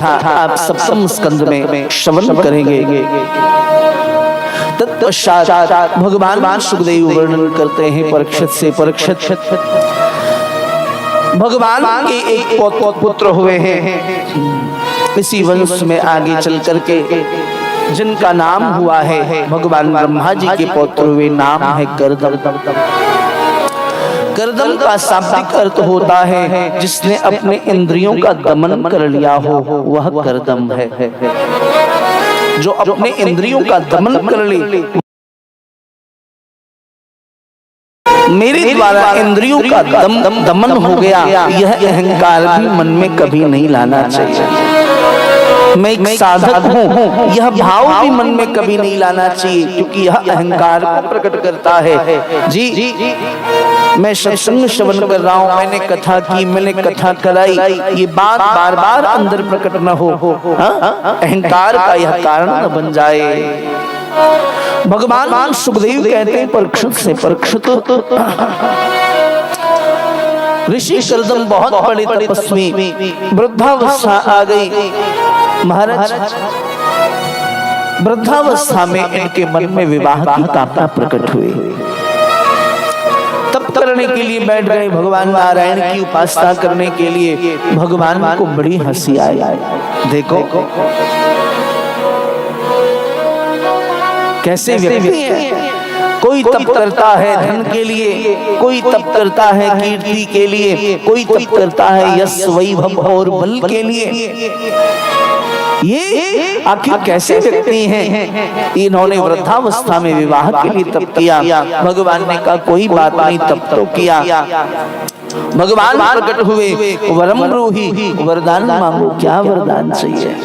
आप सप्तम स्कंद में श्रवण करेंगे। तत्पश्चात भगवान सुखदेव वर्णन करते हैं परीक्षित से, परीक्षित भगवान के एक पुत्र हुए हैं। इसी वंश में आगे चल करके जिनका नाम हुआ है भगवान ब्रह्मा जी के पुत्र हुए, नाम है कर्दम। कर्दम का शाब्दिक अर्थ होता है जिसने अपने इंद्रियों का दमन कर लिया हो, वह कर्दम है। जो अपने इंद्रियों का दमन कर ले, मेरे द्वारा इंद्रियों का दमन हो गया, यह अहंकार भी मन में कभी नहीं लाना चाहिए। मैं एक साधक हूँ, यह भाव भी मन में कभी नहीं लाना चाहिए, क्योंकि यह अहंकार को प्रकट करता है। जी मैं सत्संग श्रवण कर रहा हूँ, मैंने कथा की, मैंने कथा कराई, ये बात बार बार अंदर प्रकट न हो, अहंकार का यह कारण न बन जाए। भगवान सुखदेव कहते हैं परीक्षित से, परीक्षित ऋषि कर्दम बहुत बड़े तपस्वी, वृद्धावस्था आ गई। महाराज वृद्धावस्था में इनके मन में विवाह की कामना प्रकट हुई। तप करने के लिए बैठ गए, भगवान नारायण की उपासना करने के लिए। भगवान को बड़ी हंसी आई। देखो कैसे व्यक्ति है, कोई तप करता है धन के लिए, कोई तप करता है कीर्ति के लिए, कोई तप करता है यश वैभव और बल के लिए। ये आखिर कैसे व्यक्ति हैं? इन्होंने वृद्धावस्था में विवाह के लिए तप किया। भगवान ने कहा कोई बात नहीं, तप तो किया। भगवान प्रकट हुए, वरम ब्रूहि, वरदान मांगो, क्या वरदान चाहिए?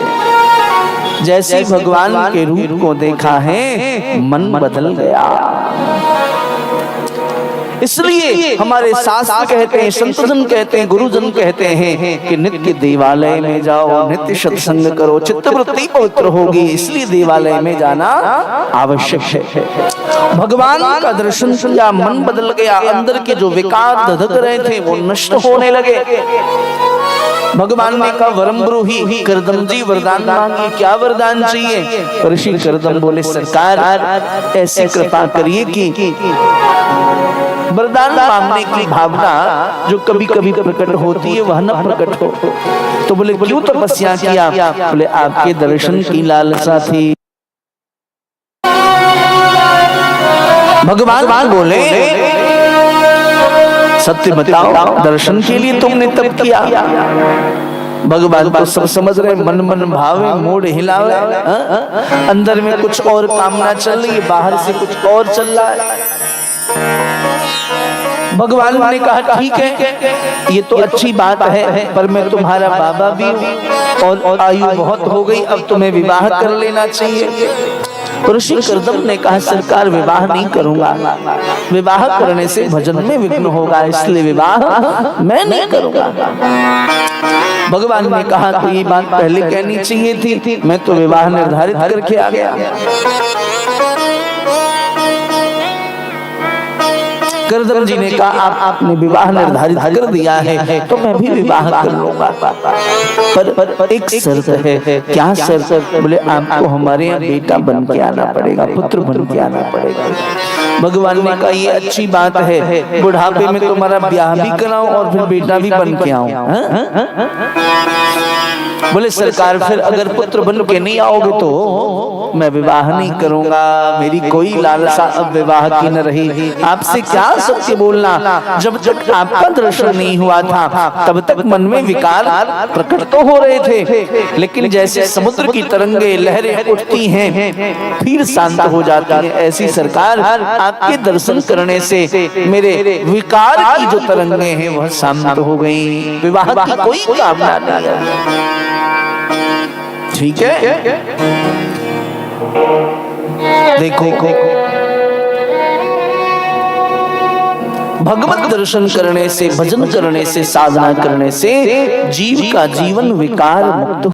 जैसे भगवान के रूप को देखा है, मन बदल गया। इसलिए हमारे शास्त्र कहते हैं, संतजन कहते हैं, गुरुजन कहते हैं कि नित्य देवालय में जाओ, नित्य सत्संग करो, चित्तवृत्ति पवित्र होगी। इसलिए देवालय में जाना आवश्यक है। भगवान का दर्शन किया, मन बदल गया, अंदर के जो विकार धधक रहे थे वो नष्ट होने लगे। भगवान ने कहा वरम ब्रूहि, कर्दम जी वरदान मांगिए, क्या वरदान चाहिए? ऋषि कर्दम बोले सरकार ऐसी कृपा करिए कि वरदान मांगने की भावना जो कभी कभी प्रकट होती है वह न प्रकट हो। तो बोले क्यों तपस्या किया? बोले आपके दर्शन की लालसा थी। भगवान बोले सत्य बताओ, दर्शन के लिए तुमने तप किया? भगवान तो सब समझ रहे, मन मन भावे मोड़ हिलावे, अंदर में कुछ और कामना चल रही है, बाहर से कुछ और चल रहा है। भगवान ने कहा ठीक है, ये तो अच्छी बात है, पर मैं तुम्हारा बाबा भी हूँ और आयु बहुत हो गई, अब तुम्हें विवाह कर लेना चाहिए। ऋषि कर्दम ने कहा सरकार विवाह नहीं करूंगा, विवाह करने से भजन में विघ्न होगा, इसलिए विवाह मैं नहीं करूंगा। भगवान ने कहा तो ये बात पहले कहनी चाहिए थी, मैं तो विवाह निर्धारित करके आ गया। कर्दम जी ने कहा आपने विवाह निर्धारित कर दिया है तो मैं भी विवाह कर लूंगा, पर एक शर्त है। क्या शर्त? बोले आपको हमारे यहाँ बेटा बन के आना पड़ेगा, पुत्र बन के आना पड़ेगा। भगवान ने कहा ये अच्छी बात है, बुढ़ापे में तुम्हारा ब्याह भी कराऊं और फिर बेटा भी बन के आऊं। बोले सरकार फिर अगर पुत्र बन के नहीं आओगे तो मैं विवाह नहीं करूंगा, मेरी कोई लालसा अब विवाह की न रही। आपसे क्या सत्य बोलना, जब तक आपका दर्शन नहीं हुआ था तब तक मन में विकार प्रकट तो हो रहे थे, लेकिन जैसे समुद्र की तरंगे लहरें उठती हैं फिर शांत हो जाती हैं, ऐसी सरकार आपके दर्शन करने से मेरे विकार की जो तरंगे हैं वह शांत हो गई, विवाह की कोई कामना नहीं है। ठीक है, देखो भगवत दर्शन करने से, भजन करने से, साधना करने से जीव का जीवन विकार मुक्त